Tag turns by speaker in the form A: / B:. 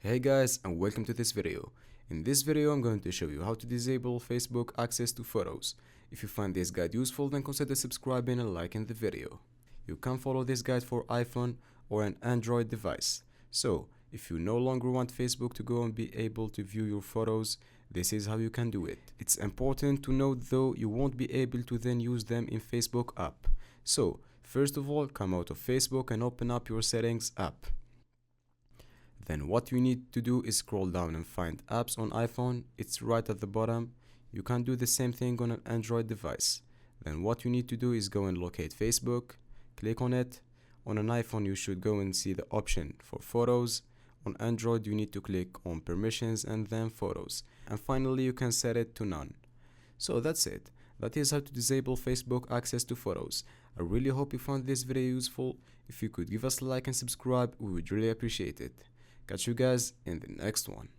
A: Hey guys, and welcome to this video. In this video I'm going to show you how to disable Facebook access to photos. If you find this guide useful, then consider subscribing and liking the video. You can follow this guide for iPhone or an Android device. So if you no longer want Facebook to go and be able to view your photos, this is how you can do it. It's important to note though, you won't be able to then use them in Facebook app. So first of all, come out of Facebook and open up your settings app. Then what you need to do is scroll down and find apps on iPhone. It's right at the bottom. You can do the same thing on an Android device. Then what you need to do is go and locate Facebook, click on it. On an iPhone you should go and see the option for photos. On Android you need to click on permissions and then photos. And finally you can set it to none. So that's it. That is how to disable Facebook access to photos. I really hope you found this video useful. If you could give us a like and subscribe, we would really appreciate it. Catch you guys in the next one.